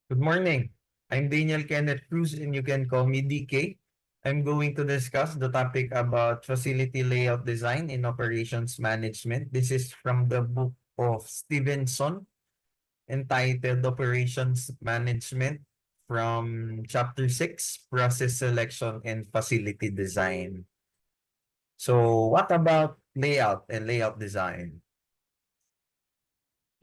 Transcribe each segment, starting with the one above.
Good morning. I'm Daniel Kenneth Cruz and you can call me DK. I'm going to discuss the topic about facility layout design in operations management. This is from the book of Stevenson entitled Operations Management from Chapter 6, Process Selection and Facility Design. So what about layout and layout design?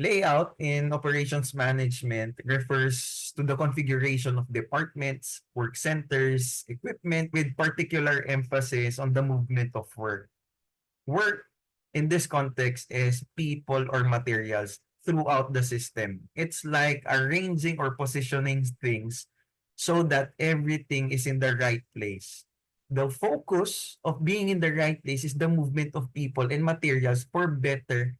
Layout in operations management refers to the configuration of departments, work centers, equipment with particular emphasis on the movement of work. Work in this context is people or materials throughout the system. It's like arranging or positioning things so that everything is in the right place. The focus of being in the right place is the movement of people and materials for better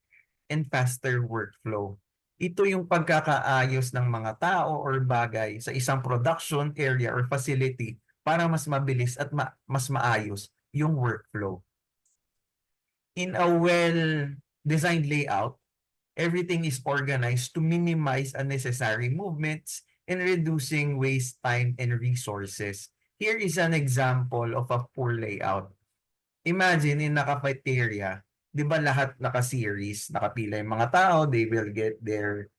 and faster workflow. Ito yung pagkakaayos ng mga tao or bagay sa isang production area or facility para mas mabilis at mas maayos yung workflow. In a well-designed layout, everything is organized to minimize unnecessary movements and reducing waste time and resources. Here is an example of a poor layout. Imagine in a cafeteria, 'di ba lahat naka-series, nakapila yung mga tao, they will get their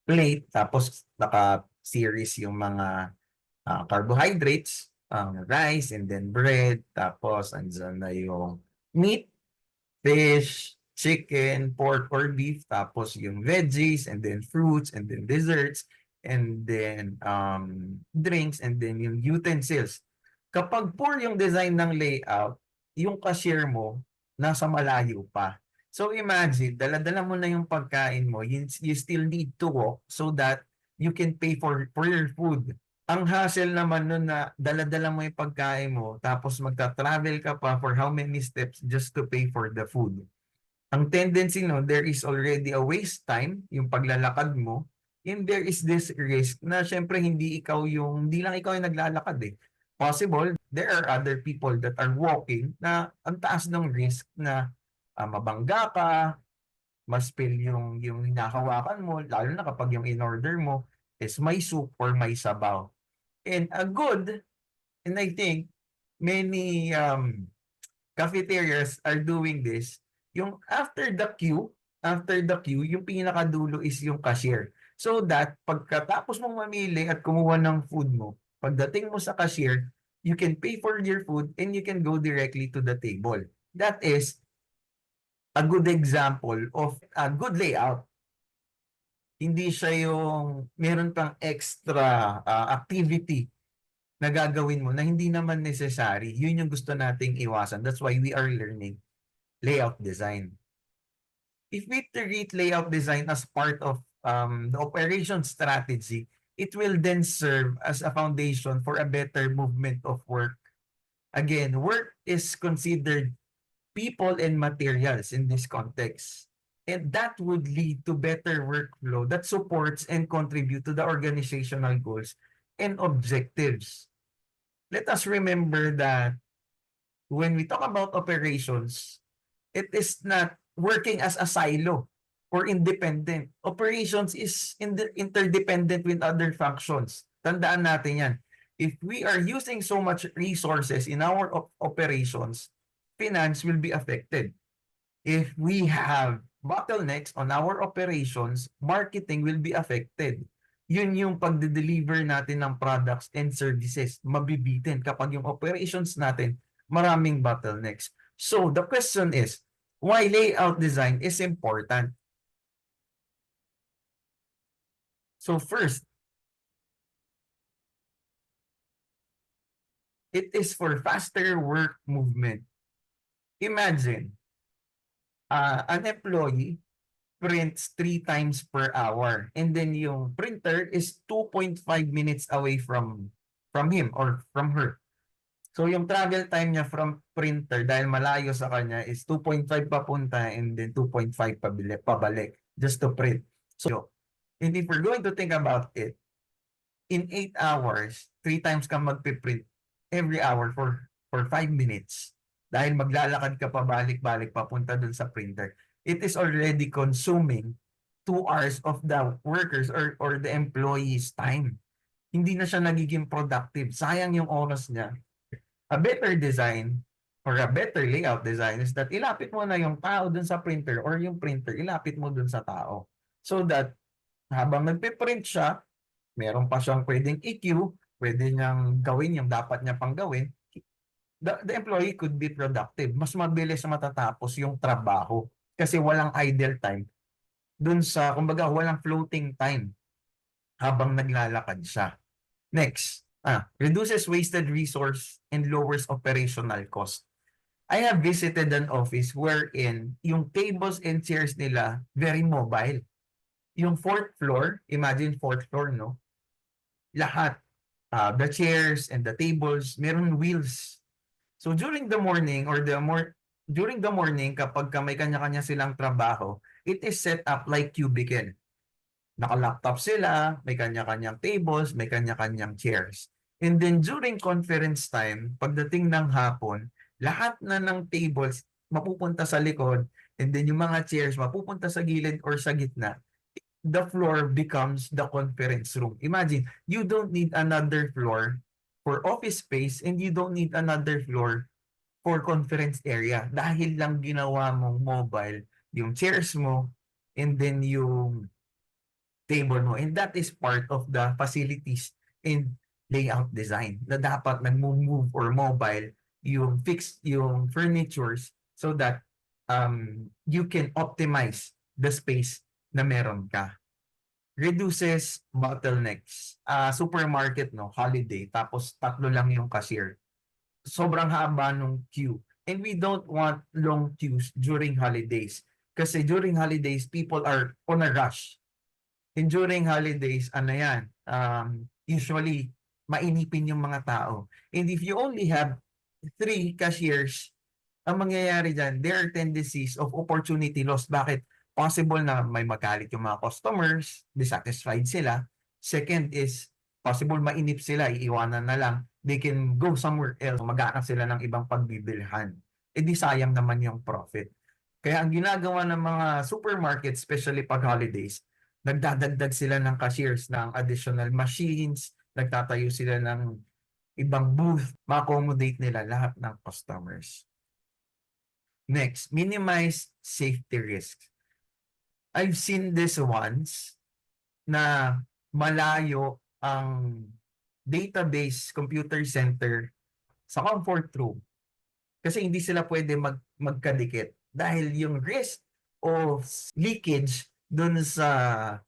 plate tapos naka-series yung mga carbohydrates, rice and then bread, tapos andyan na yung meat, fish, chicken, pork or beef, tapos yung veggies and then fruits and then desserts and then drinks and then yung utensils. Kapag poor yung design ng layout, yung cashier mo nasa malayo pa. So imagine, dala-dala mo na yung pagkain mo, you still need to walk so that you can pay for your food. Ang hassle naman nun na dala-dala mo yung pagkain mo tapos magta-travel ka pa for how many steps just to pay for the food. Ang tendency no, there is already a waste time, yung paglalakad mo, and there is this risk na syempre hindi lang ikaw yung naglalakad eh. Possible, there are other people that are walking na ang taas ng risk na mabangga ka, ma-spill yung hinahawakan mo, lalo na kapag yung in-order mo is may soup or may sabaw. And and I think many cafeterias are doing this, yung after the queue, yung pinakadulo is yung cashier. So that pagkatapos mong mamili at kumuha ng food mo, pagdating mo sa cashier, you can pay for your food and you can go directly to the table. That is a good example of a good layout. Hindi siya yung meron pang extra activity na gagawin mo na hindi naman necessary. Yun yung gusto nating iwasan. That's why we are learning layout design. If we treat layout design as part of the operation strategy, it will then serve as a foundation for a better movement of work. Again, work is considered people and materials in this context. And that would lead to better workflow that supports and contribute to the organizational goals and objectives. Let us remember that when we talk about operations, it is not working as a silo or independent. Operations is interdependent with other functions. Tandaan natin yan. If we are using so much resources in our operations, finance will be affected. If we have bottlenecks on our operations, marketing will be affected. Yun yung pagde-deliver natin ng products and services, mabibitin kapag yung operations natin maraming bottlenecks. So the question is, why layout design is important? So first, it is for faster work movement. Imagine, an employee prints 3 times per hour and then yung printer is 2.5 minutes away from him or from her. So yung travel time niya from printer dahil malayo sa kanya is 2.5 papunta and then 2.5 pabalik just to print. So, and if we're going to think about it, in 8 hours, 3 times ka magpiprint every hour for 5 minutes. Dahil maglalakad ka pabalik-balik papunta dun sa printer. It is already consuming 2 hours of the workers or the employees' time. Hindi na siya nagiging productive. Sayang yung oras niya. A better design or a better layout design is that ilapit mo na yung tao dun sa printer or yung printer, ilapit mo dun sa tao. So that habang nagpiprint siya, meron pa siyang pwedeng EQ, pwede niyang gawin yung dapat niya pang gawin. The employee could be productive. Mas mabilis matatapos yung trabaho kasi walang idle time dun sa, kumbaga, walang floating time habang naglalakad siya. Next, reduces wasted resource and lowers operational cost. I have visited an office wherein yung tables and chairs nila very mobile. Yung fourth floor, imagine fourth floor, no? Lahat, the chairs and the tables, meron wheels. So during the morning during the morning kapag may kanya-kanya silang trabaho, it is set up like cubicle. Naka-laptop sila, may kanya-kanyang tables, may kanya-kanyang chairs. And then during conference time, pagdating ng hapon, lahat na ng tables mapupunta sa likod, and then yung mga chairs mapupunta sa gilid or sa gitna. The floor becomes the conference room. Imagine, you don't need another floor for office space and you don't need another floor for conference area dahil lang ginawa mong mobile yung chairs mo and then yung table mo. And that is part of the facilities and layout design na dapat nag-move or mobile yung fixed yung furnitures so that you can optimize the space na meron ka. Reduces bottlenecks. Supermarket, no, holiday, tapos 3 lang yung cashier. Sobrang haba nung queue. And we don't want long queues during holidays. Kasi during holidays, people are on a rush. And during holidays, ano yan, usually, mainipin yung mga tao. And if you only have 3 cashiers, ang mangyayari dyan, there are tendencies of opportunity loss. Bakit? Possible na may magalit yung mga customers, dissatisfied sila. Second is, possible mainip sila, iiwanan na lang. They can go somewhere else, maghanap sila ng ibang pagbibilhan. E di sayang naman yung profit. Kaya ang ginagawa ng mga supermarket, especially pag holidays, nagdadagdag sila ng cashiers ng additional machines, nagtatayo sila ng ibang booth, ma-accommodate nila lahat ng customers. Next, minimize safety risks. I've seen this once na malayo ang database computer center sa comfort room kasi hindi sila pwede magkadikit dahil yung risk of leakage dun sa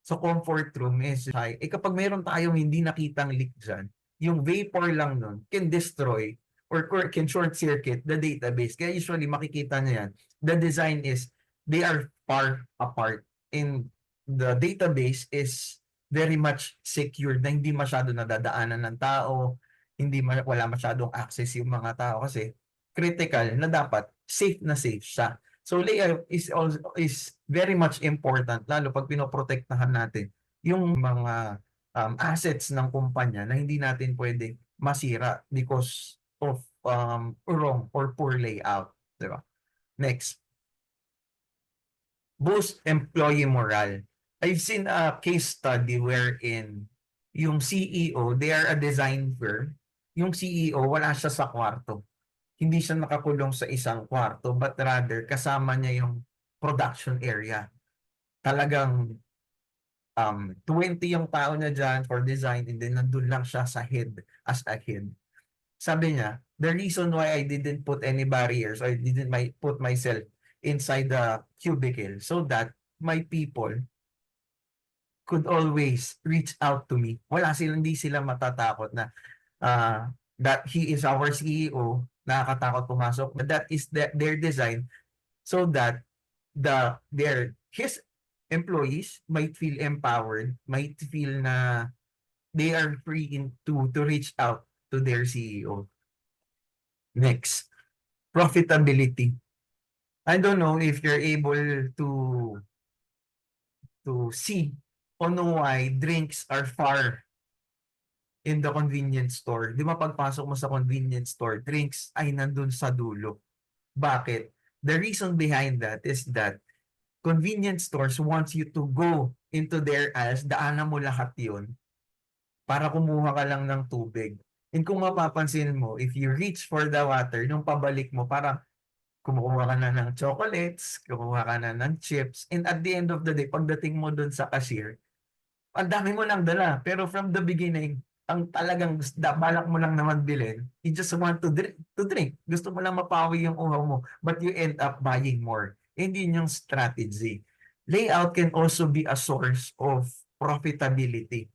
comfort room is high. Kapag meron tayong hindi nakitang leak dyan, yung vapor lang nun can destroy or can short circuit the database. Kaya usually makikita niya yan. The design is they are far apart and the database is very much secure na hindi masyado nadadaanan ng tao, wala masyadong access yung mga tao kasi critical na dapat safe na safe siya. So layout is very much important lalo pag pinoprotektahan natin yung mga assets ng kumpanya na hindi natin pwedeng masira because of wrong or poor layout, di ba? Next, boost employee morale. I've seen a case study wherein yung CEO, they are a design firm. Yung CEO, wala siya sa kwarto. Hindi siya nakakulong sa isang kwarto, but rather kasama niya yung production area. Talagang 20 yung tao niya dyan for design and then nandun lang siya sa head, as a head. Sabi niya, the reason why I didn't put any barriers or I didn't put myself inside the cubicle so that my people could always reach out to me. Hindi sila matatakot na that he is our CEO, nakakatakot pumasok. But that is their design so that his employees might feel empowered, might feel na they are free to reach out to their CEO. Next, profitability. I don't know if you're able to see on why drinks are far in the convenience store. Di ba pagpasok mo sa convenience store, drinks ay nandun sa dulo. Bakit? The reason behind that is that convenience stores wants you to go into their aisles, daanan mo lahat yun para kumuha ka lang ng tubig. And kung mapapansin mo, if you reach for the water, nung pabalik mo, parang kumukuha ka na ng chocolates, kumuha ka na ng chips, and at the end of the day, pagdating mo dun sa cashier, ang dami mo lang dala. Pero from the beginning, ang talagang balak mo lang naman bilhin, you just want to drink. Gusto mo lang mapawi yung uhaw mo, but you end up buying more. Hindi yung strategy. Layout can also be a source of profitability,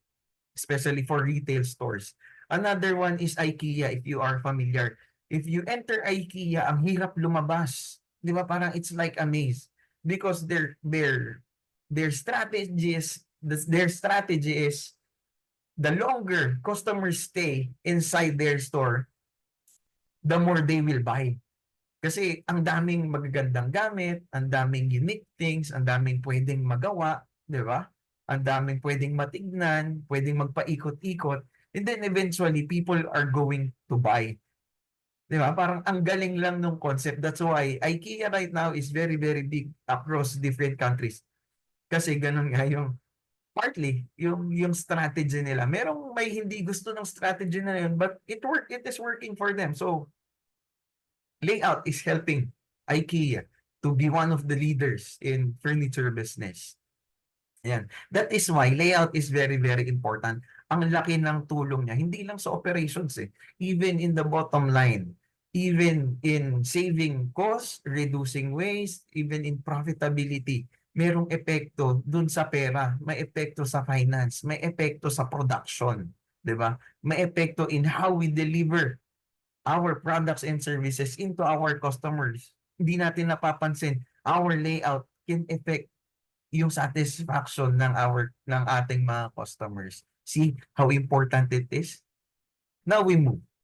especially for retail stores. Another one is IKEA, if you are familiar. If you enter IKEA, ang hirap lumabas. Di ba? Parang it's like a maze. Because their strategy is the longer customers stay inside their store, the more they will buy. Kasi ang daming magagandang gamit, ang daming unique things, ang daming pwedeng magawa, di ba? Ang daming pwedeng matignan, pwedeng magpaikot-ikot, and then eventually people are going to buy. Di ba? Parang ang galing lang ng concept. That's why IKEA right now is very, very big across different countries. Kasi ganun nga yung partly yung strategy nila. Merong may hindi gusto ng strategy na yun, but it is working for them. So layout is helping IKEA to be one of the leaders in furniture business. Ayan. That is why layout is very, very important. Ang laki ng tulong niya, hindi lang sa operations even in the bottom line, even in saving costs, reducing waste, even in profitability. Merong epekto dun sa pera, may epekto sa finance, may epekto sa production, 'di ba? May epekto in how we deliver our products and services into our customers. Hindi natin napapansin, our layout can affect yung satisfaction ng ating mga customers. See how important it is? Now we move.